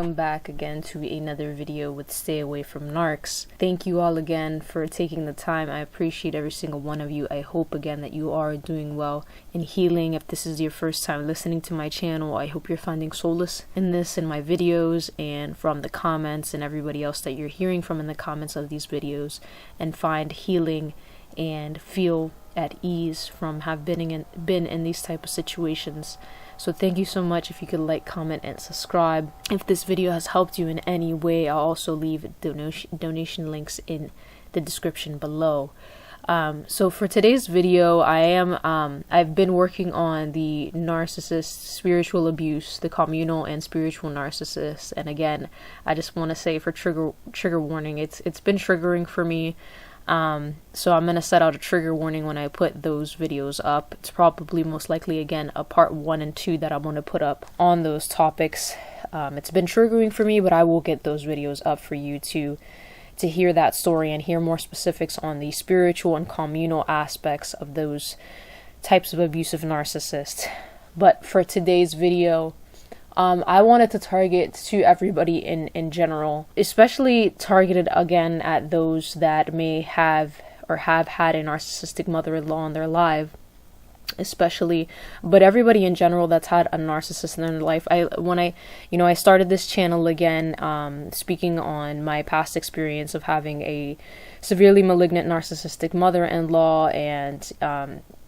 welcome back again to another video with Stay Away from Narcs. Thank you all again for taking the time. I appreciate every single one of you. I hope again that you are doing well and healing. If this is your first time listening to my channel, I hope you're finding solace in this, in my videos, and from the comments and everybody else that you're hearing from in the comments of these videos, and find healing and feel at ease from have been in these type of situations. So thank you so much. If you could like, comment, and subscribe. If this video has helped you in any way, I'll also leave donation links in the description below. So for today's video, I've been working on the narcissist spiritual abuse, the communal and spiritual narcissist. And again, I just want to say for trigger warning, it's been triggering for me. So I'm going to set out a trigger warning when I put those videos up. It's probably most likely, again, a part 1 and 2 that I'm going to put up on those topics. It's been triggering for me, but I will get those videos up for you to hear that story and hear more specifics on the spiritual and communal aspects of those types of abusive narcissists. But for today's video, I wanted to target to everybody in general, especially targeted again at those that may have or have had a narcissistic mother-in-law in their life, especially, but everybody in general that's had a narcissist in their life. I started this channel again, speaking on my past experience of having a severely malignant narcissistic mother-in-law and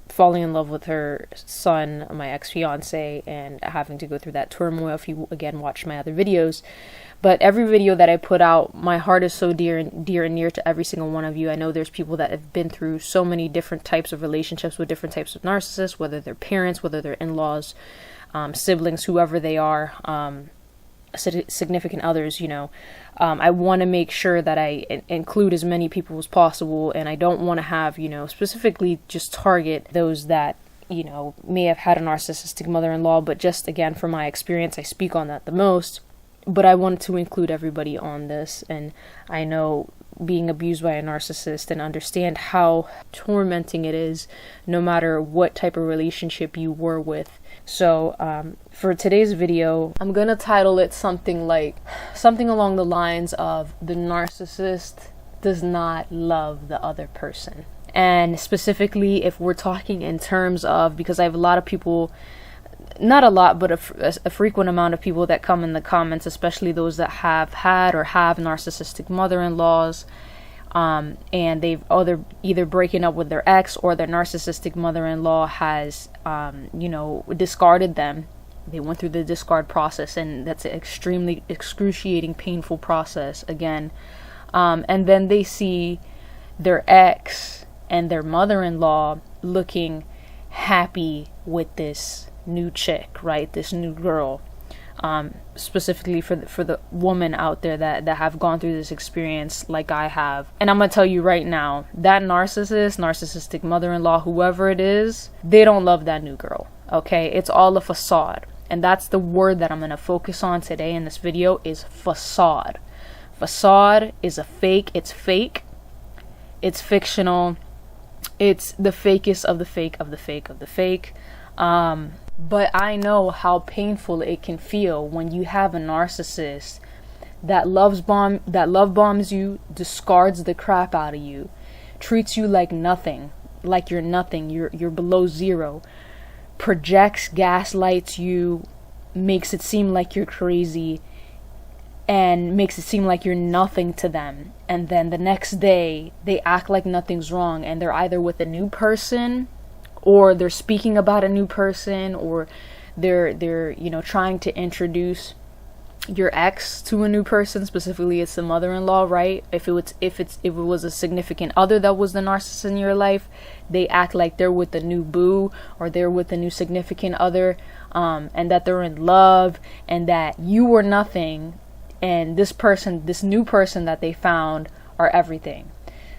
falling in love with her son, my ex-fiance, and having to go through that turmoil if you again watch my other videos. But every video that I put out, my heart is so dear and near to every single one of you. I know there's people that have been through so many different types of relationships with different types of narcissists, whether they're parents, whether they're in-laws, siblings, whoever they are, significant others, I want to make sure that I include as many people as possible, and I don't want to have, specifically just target those that, may have had a narcissistic mother-in-law, but just again, from my experience, I speak on that the most, but I want to include everybody on this. And I know being abused by a narcissist and understand how tormenting it is, no matter what type of relationship you were with. So for today's video, I'm gonna title it something along the lines of the narcissist does not love the other person. And specifically, if we're talking in terms of, because I have a lot of people, not a lot, but a frequent amount of people that come in the comments, especially those that have had or have narcissistic mother-in-laws, and they've either breaking up with their ex, or their narcissistic mother-in-law has, discarded them. They went through the discard process, and that's an extremely excruciating, painful process again. And then they see their ex and their mother-in-law looking happy with this new chick, right? This new girl. Specifically for the woman out there that have gone through this experience like I have. And I'm gonna tell you right now, that narcissistic mother-in-law, whoever it is, they don't love that new girl, okay? It's all a facade. And that's the word that I'm gonna focus on today in this video, is facade. Facade is a fake. It's fake. It's fictional. It's the fakest of the fake of the fake of the fake. But I know how painful it can feel when you have a narcissist that love bombs you, discards the crap out of you, treats you like nothing, like you're nothing, you're below zero, projects, gaslights you, makes it seem like you're crazy, and makes it seem like you're nothing to them. And then the next day they act like nothing's wrong, and they're either with a new person, or they're speaking about a new person, or they're trying to introduce your ex to a new person. Specifically, it's the mother-in-law, right? If it was a significant other that was the narcissist in your life, they act like they're with the new boo, or they're with the new significant other, and that they're in love, and that you were nothing, and this new person that they found are everything.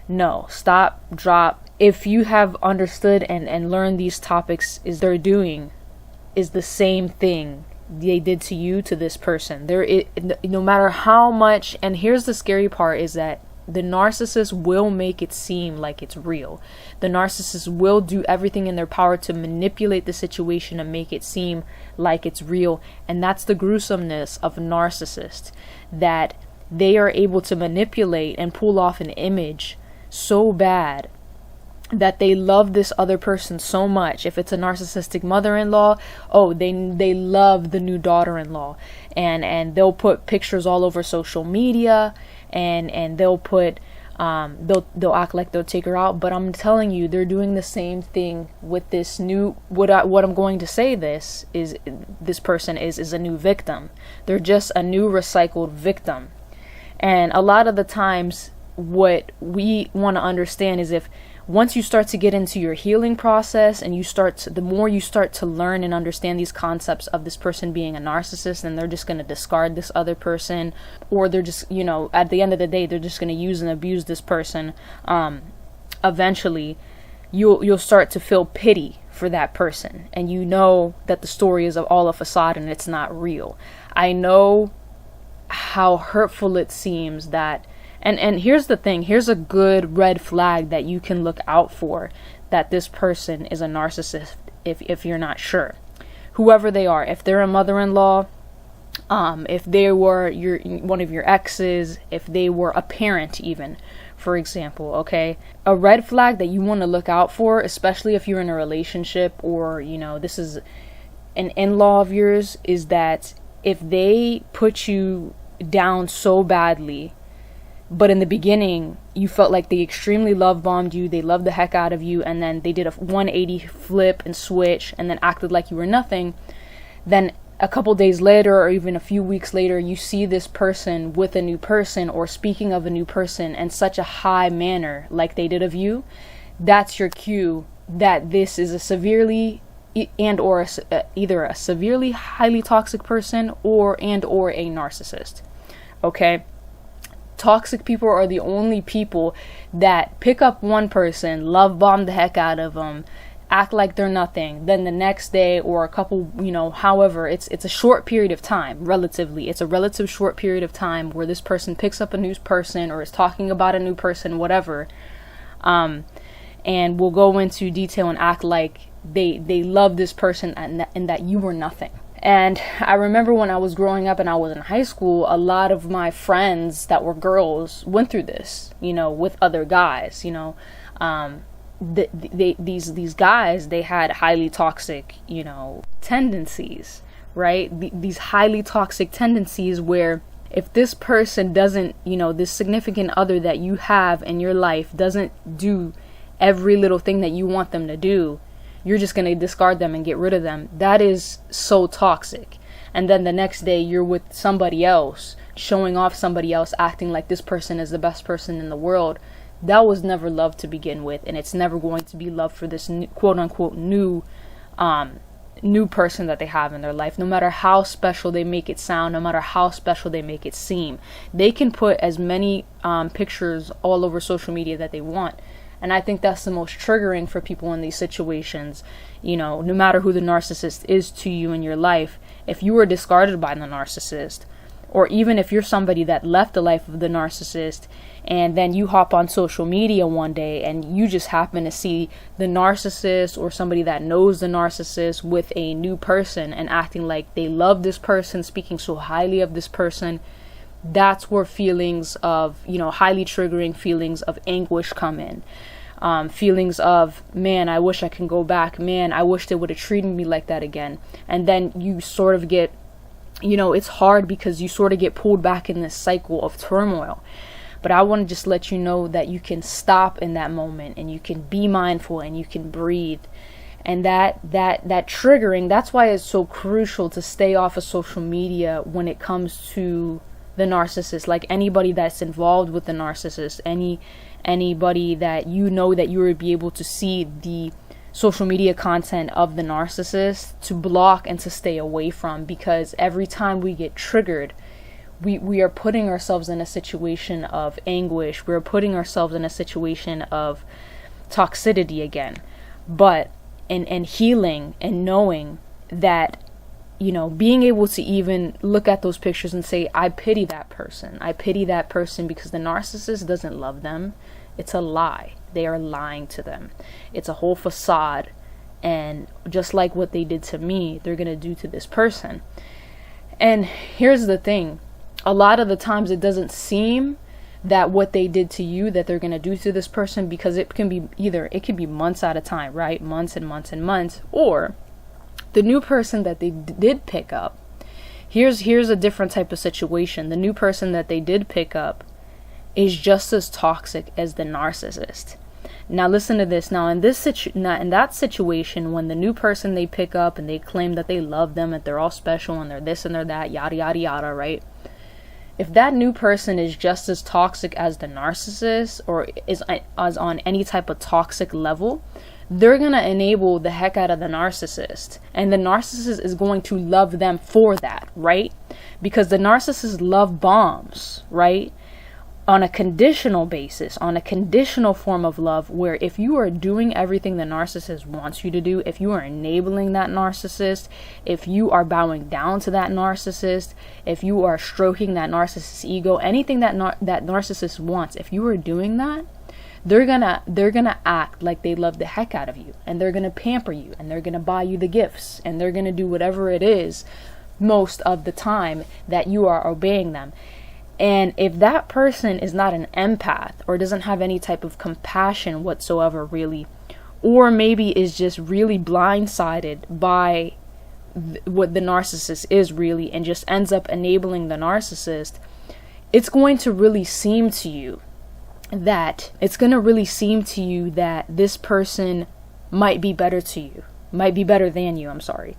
No, stop, drop. If you have understood and learned these topics, they're doing is the same thing they did to you, to this person. No matter how much, and here's the scary part, is that the narcissist will make it seem like it's real. The narcissist will do everything in their power to manipulate the situation and make it seem like it's real. And that's the gruesomeness of a narcissist, that they are able to manipulate and pull off an image so bad that they love this other person so much. If it's a narcissistic mother-in-law, they love the new daughter-in-law, and they'll put pictures all over social media, and they'll put they'll act like they'll take her out. But I'm telling you, they're doing the same thing with this new, what I'm going to say, this person is a new victim. They're just a new recycled victim. And a lot of the times what we want to understand is, if once you start to get into your healing process and the more you start to learn and understand these concepts of this person being a narcissist, and they're just going to discard this other person, or they're just, at the end of the day, they're just going to use and abuse this person, eventually you'll start to feel pity for that person, and you know that the story is all a facade and it's not real. I know how hurtful it seems that. And here's the thing, here's a good red flag that you can look out for, that this person is a narcissist if you're not sure. Whoever they are, if they're a mother-in-law, if they were one of your exes, if they were a parent even, for example, okay? A red flag that you want to look out for, especially if you're in a relationship, or, this is an in-law of yours, is that if they put you down so badly, but in the beginning, you felt like they extremely love bombed you, they loved the heck out of you, and then they did a 180 flip and switch and then acted like you were nothing, then a couple days later, or even a few weeks later, you see this person with a new person, or speaking of a new person in such a high manner like they did of you, that's your cue that this is a severely either a severely highly toxic person or a narcissist. Okay? Toxic people are the only people that pick up one person, love bomb the heck out of them, act like they're nothing, then the next day or a couple, however, it's a short period of time, relatively. It's a relative short period of time where this person picks up a new person or is talking about a new person, whatever, and will go into detail and act like they love this person and that you were nothing. And I remember when I was growing up and I was in high school, a lot of my friends that were girls went through this, with other guys, these guys, they had highly toxic, tendencies, right? These highly toxic tendencies where if this person doesn't, this significant other that you have in your life doesn't do every little thing that you want them to do, you're just going to discard them and get rid of them. That is so toxic. And then the next day you're with somebody else, showing off somebody else, acting like this person is the best person in the world. That was never love to begin with, and it's never going to be love for this new, quote unquote new person that they have in their life. No matter how special they make it sound, no matter how special they make it seem, they can put as many pictures all over social media that they want. And I think that's the most triggering for people in these situations. No matter who the narcissist is to you in your life, if you were discarded by the narcissist, or even if you're somebody that left the life of the narcissist, and then you hop on social media one day and you just happen to see the narcissist or somebody that knows the narcissist with a new person and acting like they love this person, speaking so highly of this person, that's where feelings of, highly triggering feelings of anguish come in. Feelings of, man, I wish I can go back. Man, I wish they would have treated me like that again. And then you sort of get, it's hard because you sort of get pulled back in this cycle of turmoil. But I want to just let you know that you can stop in that moment and you can be mindful and you can breathe. And that triggering, that's why it's so crucial to stay off of social media when it comes to the narcissist. Like anybody that's involved with the narcissist, anybody that that you would be able to see the social media content of the narcissist, to block and to stay away from, because every time we get triggered, we are putting ourselves in a situation of anguish. We're putting ourselves in a situation of toxicity again. But in healing and knowing that being able to even look at those pictures and say, I pity that person. I pity that person, because the narcissist doesn't love them. It's a lie. They are lying to them. It's a whole facade. And just like what they did to me, they're going to do to this person. And here's the thing. A lot of the times it doesn't seem that what they did to you that they're going to do to this person, because it can be months at a time, right? Months and months and months. Or the new person that they did pick up. Here's a different type of situation. The new person that they did pick up is just as toxic as the narcissist. Now listen to this. Now in that situation, when the new person they pick up and they claim that they love them, that they're all special and they're this and they're that, yada yada yada, right? If that new person is just as toxic as the narcissist, or is on any type of toxic level, they're going to enable the heck out of the narcissist. And the narcissist is going to love them for that, right? Because the narcissist love bombs, right? On a conditional basis, on a conditional form of love, where if you are doing everything the narcissist wants you to do, if you are enabling that narcissist, if you are bowing down to that narcissist, if you are stroking that narcissist's ego, anything that that narcissist wants, if you are doing that, they're gonna act like they love the heck out of you, and they're gonna pamper you, and they're gonna buy you the gifts, and they're gonna do whatever it is most of the time that you are obeying them. And if that person is not an empath, or doesn't have any type of compassion whatsoever, really, or maybe is just really blindsided by what the narcissist is really, and just ends up enabling the narcissist, it's going to really seem to you that this person might be better than you,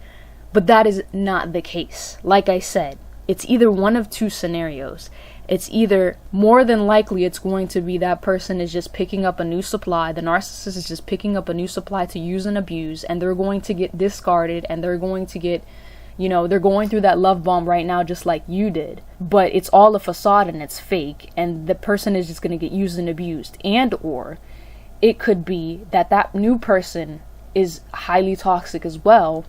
But that is not the case. Like I said, it's either one of two scenarios. It's either, more than likely, it's going to be that person is just picking up a new supply. The narcissist is just picking up a new supply to use and abuse, and they're going to get discarded, and they're going to get, they're going through that love bomb right now just like you did. But it's all a facade and it's fake, and the person is just going to get used and abused. And or it could be that that new person is highly toxic as well,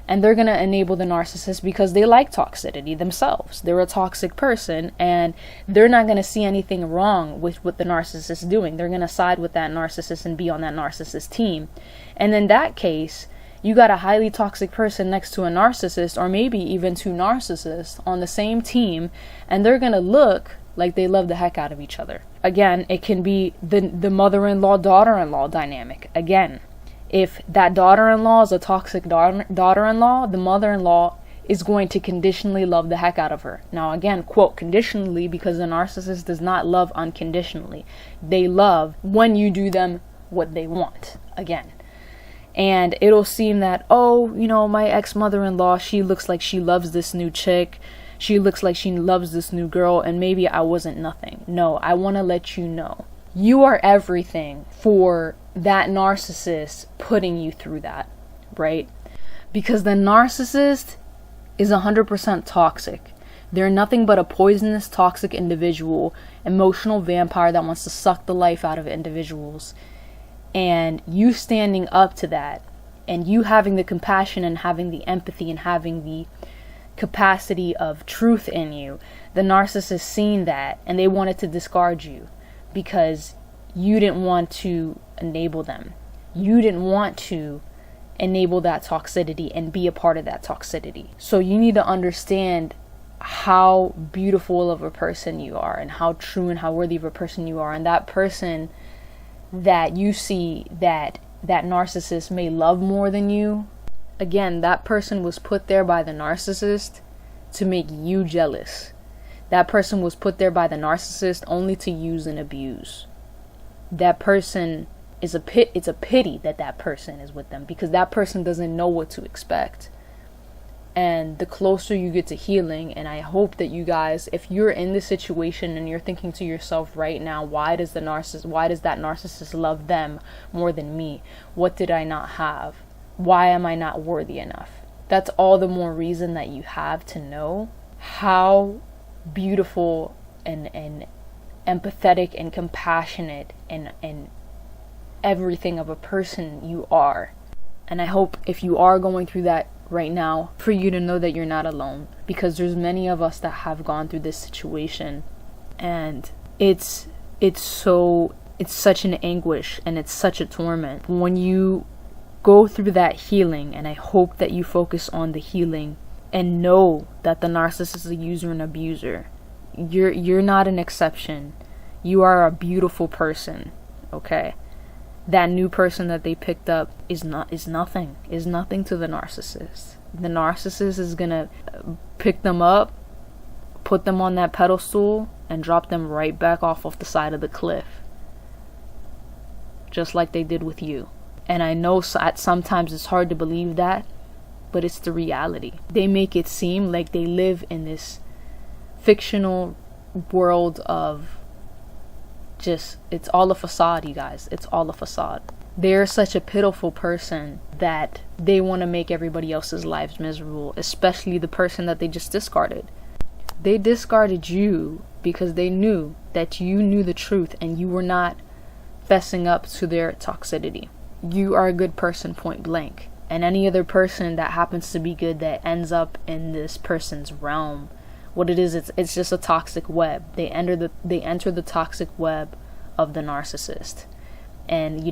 and they're going to enable the narcissist because they like toxicity themselves. They're a toxic person, and they're not going to see anything wrong with what the narcissist is doing. They're going to side with that narcissist and be on that narcissist team. And in that case, you got a highly toxic person next to a narcissist, or maybe even two narcissists on the same team, and they're going to look like they love the heck out of each other. Again, it can be the mother-in-law, daughter-in-law dynamic. Again, if that daughter-in-law is a toxic daughter-in-law, the mother-in-law is going to conditionally love the heck out of her. Now again, quote, conditionally, because the narcissist does not love unconditionally. They love when you do them what they want, again. And it'll seem that, my ex-mother-in-law, she looks like she loves this new chick. She looks like she loves this new girl, and maybe I wasn't nothing. No, I want to let you know, you are everything for that narcissist putting you through that, right? Because the narcissist is 100% toxic. They're nothing but a poisonous, toxic individual, emotional vampire that wants to suck the life out of individuals. And you standing up to that, and you having the compassion and having the empathy and having the capacity of truth in you, the narcissist seen that, and they wanted to discard you because you didn't want to enable them. You didn't want to enable that toxicity and be a part of that toxicity. So you need to understand how beautiful of a person you are, and how true and how worthy of a person you are. And that person that you see that narcissist may love more than you, again, that person was put there by the narcissist to make you jealous. That person was put there by the narcissist only to use and abuse. That person is it's a pity that person is with them, because that person doesn't know what to expect. And the closer you get to healing, and I hope that you guys, if you're in this situation and you're thinking to yourself right now, why does that narcissist love them more than me? What did I not have? Why am I not worthy enough? That's all the more reason that you have to know how beautiful and empathetic and compassionate and everything of a person you are. And I hope if you are going through that right now for you to know that you're not alone, because there's many of us that have gone through this situation, and it's such an anguish and it's such a torment when you go through that healing. And I hope that you focus on the healing and know that the narcissist is a user and abuser. You're not an exception. You are a beautiful person, okay? That new person that they picked up is nothing to the narcissist. The narcissist is gonna pick them up, put them on that pedestal, and drop them right back off the side of the cliff, just like they did with you. And I know sometimes it's hard to believe that, but it's the reality. They make it seem like they live in this fictional world of just, it's all a facade, you guys. It's all a facade. They're such a pitiful person that they want to make everybody else's lives miserable, especially the person that they just discarded. They discarded you because they knew that you knew the truth and you were not fessing up to their toxicity. You are a good person, point blank. And any other person that happens to be good that ends up in this person's realm, what it is, it's just a toxic web. They enter the toxic web of the narcissist. And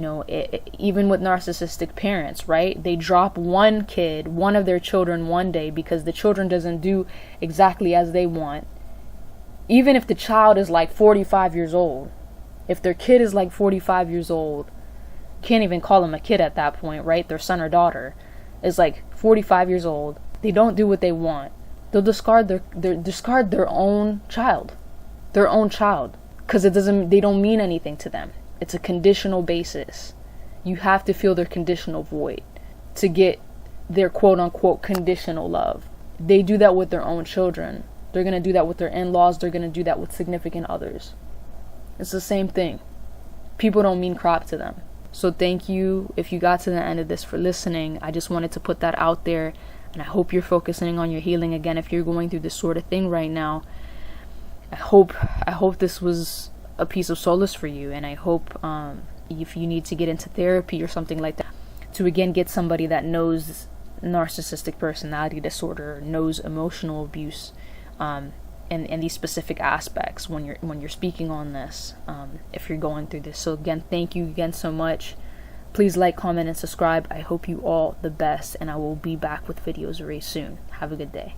even with narcissistic parents, right? They drop one of their children one day because the children doesn't do exactly as they want. Even if the child is like 45 years old, if their kid is like 45 years old, can't even call them a kid at that point, right? Their son or daughter is like 45 years old. They don't do what they want. They'll discard their own child, because they don't mean anything to them. It's a conditional basis. You have to feel their conditional void to get their quote unquote conditional love. They do that with their own children. They're going to do that with their in-laws. They're going to do that with significant others. It's the same thing. People don't mean crap to them. So thank you, if you got to the end of this, for listening. I just wanted to put that out there, and I hope you're focusing on your healing again if you're going through this sort of thing right now. I hope this was a piece of solace for you, and I hope if you need to get into therapy or something like that, to again get somebody that knows narcissistic personality disorder, knows emotional abuse, and these specific aspects when you're speaking on this, if you're going through this. So again, thank you again so much. Please like, comment, and subscribe. I hope you all the best, and I will be back with videos very soon. Have a good day.